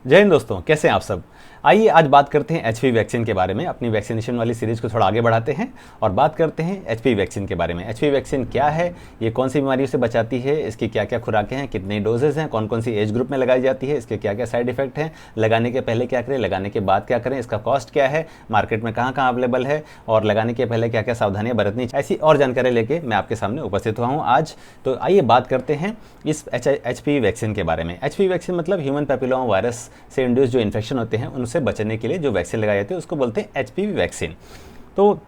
जय हिंद दोस्तों, कैसे हैं आप सब। आइए आज बात करते हैं एचपीवी वैक्सीन के बारे में। अपनी वैक्सीनेशन वाली सीरीज को थोड़ा आगे बढ़ाते हैं और बात करते हैं एचपीवी वैक्सीन के बारे में। एचपीवी वैक्सीन क्या है, ये कौन सी बीमारियों से बचाती है, इसकी क्या क्या खुराकें हैं, कितने डोजेज हैं, कौन कौन सी एज ग्रुप में लगाई जाती है, इसके क्या क्या साइड इफेक्ट हैं, लगाने के पहले क्या करें, लगाने के बाद क्या करें, इसका कॉस्ट क्या है, मार्केट में कहाँ कहाँ अवेलेबल है और लगाने के पहले क्या क्या सावधानियाँ बरतनी, ऐसी और जानकारी लेके मैं आपके सामने उपस्थित हुआ हूँ आज। तो आइए बात करते हैं इस एचपीवी वैक्सीन के बारे में। एचपीवी वैक्सीन मतलब ह्यूमन पैपिलोमा वायरस से इंड्यूस जो इन्फेक्शन होते हैं उनसे बचने के लिए जो वैक्सीन लगाई जाती है उसको बोलते हैं एचपीवी वैक्सीन। तो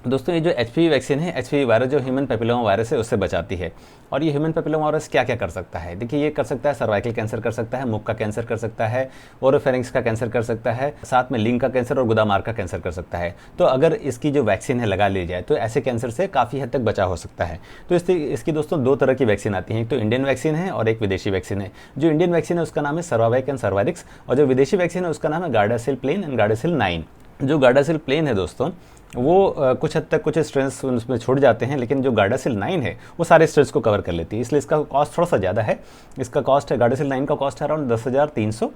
दोस्तों, ये जो एचपीवी वैक्सीन है, एचपीवी वायरस जो ह्यूमन पैपिलोमा वायरस है उससे बचाती है। और ये ह्यूमन पैपिलोमा वायरस क्या क्या कर सकता है, देखिए ये कर सकता है सर्वाइकल कैंसर कर सकता है, मुख का कैंसर कर सकता है, ओरोफेरिंक्स का कैंसर कर सकता है, साथ में लिंग का कैंसर और गुदामार का कैंसर कर सकता है। तो अगर इसकी जो वैक्सीन है लगा ली जाए तो ऐसे कैंसर से काफ़ी हद तक बचाव हो सकता है। तो इसकी दोस्तों दो तरह की वैक्सीन आती हैं, एक तो इंडियन वैक्सीन है और एक विदेशी वैक्सीन है। जो इंडियन वैक्सीन है उसका नाम है सर्वावैक एंड सर्वारिक्स और जो विदेशी वैक्सीन है उसका नाम है गार्डासिल प्लेन एंड गार्डासिल 9। जो गार्डासिल प्लेन है दोस्तों वो कुछ हद तक कुछ स्ट्रेंस उसमें छूट जाते हैं, लेकिन जो गार्डासिल 9 है वो सारे स्ट्रेंस को कवर कर लेती है, इसलिए इसका कॉस्ट थोड़ा सा ज़्यादा है। इसका कॉस्ट है, गार्डासिल 9 का कॉस्ट है अराउंड 10,300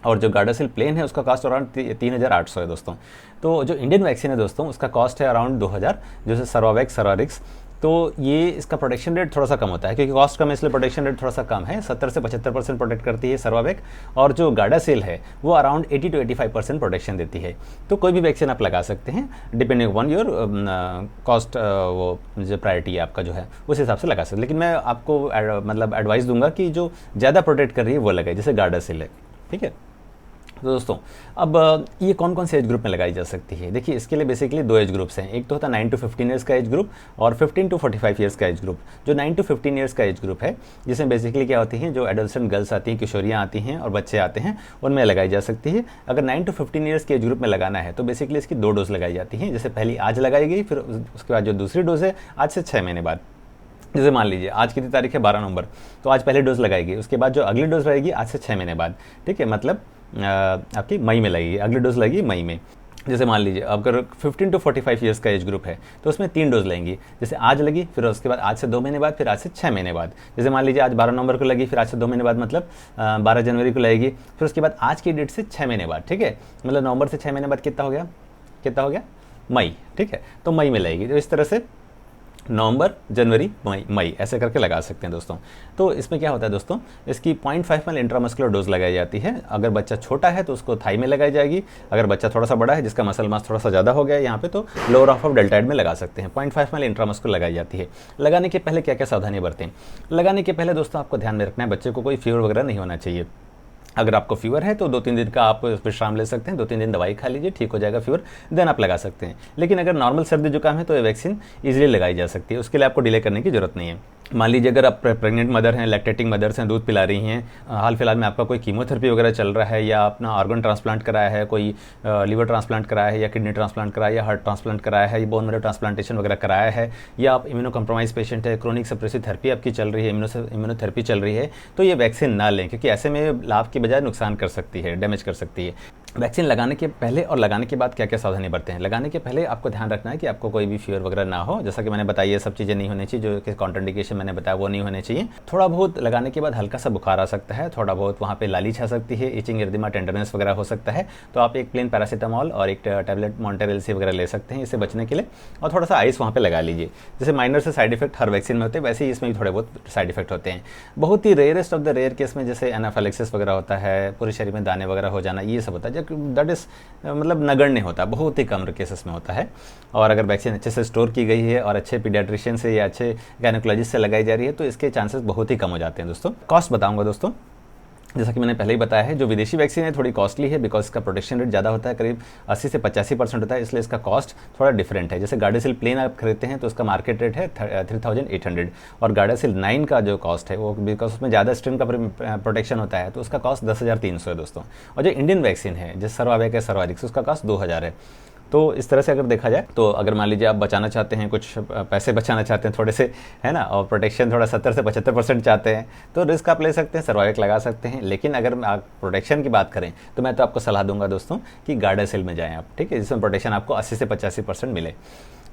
और जो गार्डासिल प्लेन है उसका कॉस्ट अराउंड 3,800 है दोस्तों। तो जो इंडियन वैक्सीन है दोस्तों उसका कॉस्ट है अराउंड 2,000, जो सर्वावैक सर्वारिक्स। तो ये इसका प्रोटेक्शन रेट थोड़ा सा कम होता है क्योंकि कॉस्ट कम है, इसलिए प्रोटेक्शन रेट थोड़ा सा कम है। 70 से 75% प्रोटेक्ट करती है सर्वावैक और जो गार्डासिल है वो अराउंड 80 to 85% प्रोटेक्शन देती है। तो कोई भी वैक्सीन आप लगा सकते हैं डिपेंडिंग अपॉन योर कॉस्ट, वो जो प्रायोरिटी है आपका जो है उस हिसाब से लगा सकते हैं। लेकिन मैं आपको मतलब एडवाइस दूंगा कि जो ज़्यादा प्रोटेक्ट कर रही है वो लगाए, जैसे गार्डासिल है, ठीक है। तो दोस्तों अब ये कौन कौन से एज ग्रुप में लगाई जा सकती है, देखिए इसके लिए बेसिकली दो एज ग्रुप्स हैं। एक तो होता है 9 to 15 ईयर्स का एज ग्रुप और 15 to 45 ईयर्स का एज ग्रुप। जो 9 to 15 ईयर्स का एज ग्रुप है जिसमें बेसिकली क्या होती हैं, जो एडोलसेंट गर्ल्स आती हैं, किशोरियाँ आती हैं और बच्चे आते हैं, उनमें लगाई जा सकती है। अगर 9 to 15 ईयर्स के एज ग्रुप में लगाना है तो बेसिकली इसकी 2 डोज लगाई जाती हैं। जैसे पहली आज लगाई गई, फिर उसके बाद जो दूसरी डोज है आज से 6 महीने बाद। जैसे मान लीजिए आज कितनी तारीख है, 12 नवंबर, तो आज पहली डोज लगाएगी, उसके बाद जो अगली डोज रहेगी आज से 6 महीने बाद, ठीक है, मतलब आपकी मई में लगेगी, अगली डोज लगेगी मई में। जैसे मान लीजिए अगर 15 to 45 ईयर्स का एज ग्रुप है तो उसमें 3 डोज लेंगी, जैसे आज लगी, फिर उसके बाद आज से 2 महीने बाद, फिर आज से 6 महीने बाद। जैसे मान लीजिए आज 12 नवंबर को लगी, फिर आज से 2 महीने बाद मतलब 12 जनवरी को लगेगी, फिर उसके बाद आज की डेट से 6 महीने बाद, ठीक है, मतलब नवंबर से 6 महीने बाद कितना हो गया मई, ठीक है, तो मई में लगेगी। तो इस तरह से नवंबर, जनवरी, मई ऐसे करके लगा सकते हैं दोस्तों। तो इसमें क्या होता है दोस्तों, इसकी 0.5 ml इंट्रामस्कुलर डोज लगाई जाती है। अगर बच्चा छोटा है तो उसको थाई में लगाई जाएगी, अगर बच्चा थोड़ा सा बड़ा है जिसका मसल मास थोड़ा सा ज़्यादा हो गया है यहाँ पे तो लोअर हाफ ऑफ डेल्टाइड में लगा सकते हैं। 0.5 ml इंट्रामस्कुलर लगाई जाती है। लगाने के पहले क्या क्या सावधानी बरतें, लगाने के पहले दोस्तों आपको ध्यान में रखना है बच्चे को कोई फीवर वगैरह नहीं होना चाहिए। अगर आपको फीवर है तो 2-3 दिन का आप विश्राम ले सकते हैं, 2-3 दिन दवाई खा लीजिए, ठीक हो जाएगा फीवर, देन आप लगा सकते हैं। लेकिन अगर नॉर्मल सर्दी जुकाम है तो ये वैक्सीन इजीली लगाई जा सकती है, उसके लिए आपको डिले करने की जरूरत नहीं है। मान लीजिए अगर आप प्रेग्नेंट मदर हैं, लैक्टेटिंग मदर्स हैं, दूध पिला रही हैं, हाल फिलहाल में आपका कोई कीमोथेरेपी वगैरह चल रहा है या अपना ऑर्गन ट्रांसप्लांट कराया है, कोई लीवर ट्रांसप्लांट कराया है या किडनी ट्रांसप्लांट कराया है या हार्ट ट्रांसप्लांट कराया है या बोन मैरो ट्रांसप्लांटेशन वगैरह कराया है, या आप इम्यूनो कम्प्रोमाइज पेशेंट है, क्रोनिक सप्रेसिव थेरेपी आपकी चल रही है, इम्यूनोथेरेपी चल रही है, तो ये वैक्सीन ना लें क्योंकि ऐसे में लाभ की बजाय नुकसान कर सकती है, डैमेज कर सकती है। वैक्सीन लगाने के पहले और लगाने के बाद क्या क्या सावधानी बरतें हैं। लगाने के पहले आपको ध्यान रखना है कि आपको कोई भी फीवर वगैरह ना हो, जैसा कि मैंने बताया ये सब चीज़ें नहीं होनी चाहिए, जो कि कॉन्ट्राइंडिकेशन मैंने बताया वो नहीं होने चाहिए। थोड़ा बहुत लगाने के बाद हल्का सा बुखार आ सकता है, थोड़ा बहुत वहाँ पे लाली छा सकती है, इचिंग, एरिथेमा, टेंडरनेस वगैरह हो सकता है, तो आप एक प्लेन पैरासीटामॉल और एक टैबलेट मॉन्टेरेल वगैरह ले सकते हैं इससे बचने के लिए, और थोड़ा सा आइस वहाँ पर लगा लीजिए। जैसे माइनर से साइड इफेक्ट हर वैक्सीन में होते हैं वैसे ही इसमें भी थोड़े बहुत साइड इफेक्ट होते हैं। बहुत ही rarest of the rare case में जैसे एनाफिलैक्सिस वगैरह होता है, पूरे शरीर में दाने वगैरह हो जाना, ये सब होता है, दैट इज मतलब नगण्य होता है, बहुत ही कम केसेस में होता है। और अगर वैक्सीन अच्छे से स्टोर की गई है और अच्छे पीडियाट्रिशियन से या अच्छे गायनेकोलॉजिस्ट से लगाई जा रही है तो इसके चांसेस बहुत ही कम हो जाते हैं दोस्तों। कॉस्ट बताऊंगा दोस्तों, जैसा कि मैंने पहले ही बताया है, जो विदेशी वैक्सीन है थोड़ी कॉस्टली है बिकॉज इसका प्रोटेक्शन रेट ज़्यादा होता है, करीब 80 से 85% होता है, इसलिए इसका कॉस्ट थोड़ा डिफरेंट है। जैसे गार्डासिल प्लेन आप खरीदते हैं तो उसका मार्केट रेट है 3,800 और गार्डासिल 9 का जो कॉस्ट है वो बिकॉज उसमें ज़्यादा स्ट्रेन का प्रोटेक्शन होता है तो उसका कॉस्ट 10,300 है दोस्तों। और जो इंडियन वैक्सीन है जैसे सर्वावैक है, सर्वारिक्स, उसका कॉस्ट 2,000 है। तो इस तरह से अगर देखा जाए तो अगर मान लीजिए आप बचाना चाहते हैं, कुछ पैसे बचाना चाहते हैं थोड़े से, है ना, और प्रोटेक्शन थोड़ा 70 से 75% चाहते हैं तो रिस्क आप ले सकते हैं, सर्वाइवल लगा सकते हैं। लेकिन अगर आप प्रोटेक्शन की बात करें तो मैं तो आपको सलाह दूंगा दोस्तों कि गार्डासिल में जाएं आप, ठीक है, जिसमें प्रोटेक्शन आपको 80 से 85% मिले।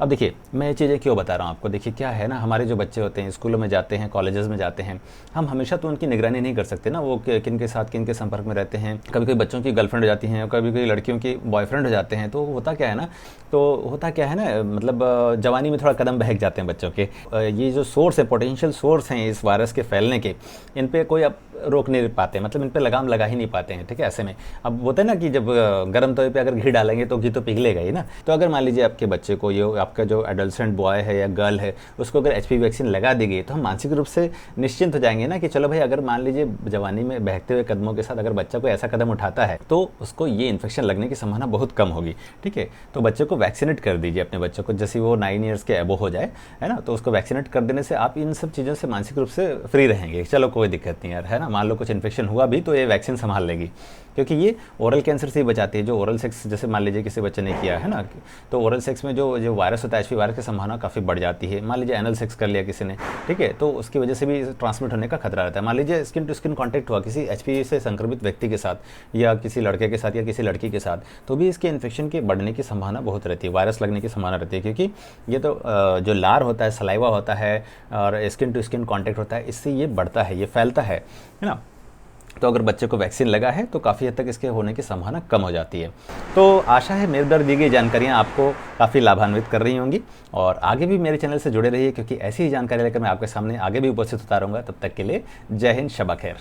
अब देखिए, मैं ये चीज़ें क्यों बता रहा हूँ आपको, देखिए क्या है ना, हमारे जो बच्चे होते हैं स्कूलों में जाते हैं, कॉलेजेस में जाते हैं, हम हमेशा तो उनकी निगरानी नहीं कर सकते ना, वो किन के साथ किन के संपर्क में रहते हैं। कभी कभी बच्चों की गर्लफ्रेंड हो जाती हैं, कभी कभी लड़कियों की बॉयफ्रेंड हो जाते हैं, तो होता क्या है ना, मतलब जवानी में थोड़ा कदम बहक जाते हैं बच्चों के। ये जो सोर्स है, पोटेंशियल सोर्स हैं इस वायरस के फैलने के, इन पे कोई अब रोक नहीं पाते, मतलब इन पे लगाम लगा ही नहीं पाते हैं, ठीक है। ऐसे में अब होता है ना कि जब गर्म तवे पे अगर घी डालेंगे तो घी तो पिघलेगा ही ना। तो अगर मान लीजिए आपके बच्चे को, ये आपका जो एडोलसेंट बॉय है या गर्ल है, उसको अगर एचपीवी वैक्सीन लगा दी गई, तो हम मानसिक रूप से निश्चिंत हो जाएंगे ना कि चलो भाई, अगर मान लीजिए जवानी में बहकते हुए कदमों के साथ अगर बच्चा कोई ऐसा कदम उठाता है तो उसको ये इन्फेक्शन लगने की संभावना बहुत कम होगी, ठीक है। तो बच्चे को वैक्सीनेट कर दीजिए, अपने बच्चों को, जैसे वो 9 ईयर्स के एबो हो जाए, है ना, तो उसको वैक्सीनेट कर देने से आप इन सब चीज़ों से मानसिक रूप से फ्री रहेंगे। चलो कोई दिक्कत नहीं यार, है ना, मान लो कुछ इन्फेक्शन हुआ भी तो ये वैक्सीन संभाल लेगी, क्योंकि ये ओरल कैंसर से ही बचाती है। जो ओरल सेक्स जैसे मान लीजिए किसी बच्चे ने किया है ना, तो ओरल सेक्स में जो वायरस होता है, एचपी वायरस की संभावना काफ़ी बढ़ जाती है। मान लीजिए एनल सेक्स कर लिया किसी ने, ठीक है, तो उसकी वजह से भी ट्रांसमिट होने का खतरा रहता है। मान लीजिए स्किन टू स्किन कॉन्टैक्ट हुआ किसी एचपी से संक्रमित व्यक्ति के साथ, या किसी लड़के के साथ या किसी लड़की के साथ, तो भी इसके इन्फेक्शन के बढ़ने की संभावना बहुत रहती है, वायरस लगने की संभावना रहती है, क्योंकि ये तो जो लार होता है, सलाइवा होता है और स्किन टू स्किन कॉन्टैक्ट होता है, इससे ये बढ़ता है, ये फैलता है ना। तो अगर बच्चे को वैक्सीन लगा है तो काफ़ी हद तक इसके होने की संभावना कम हो जाती है। तो आशा है मेरे द्वारा दी गई जानकारियाँ आपको काफ़ी लाभान्वित कर रही होंगी, और आगे भी मेरे चैनल से जुड़े रहिए, क्योंकि ऐसी ही जानकारी लेकर मैं आपके सामने आगे भी उपस्थित होता रहूँगा। तब तक के लिए जय हिंद, शब खैर।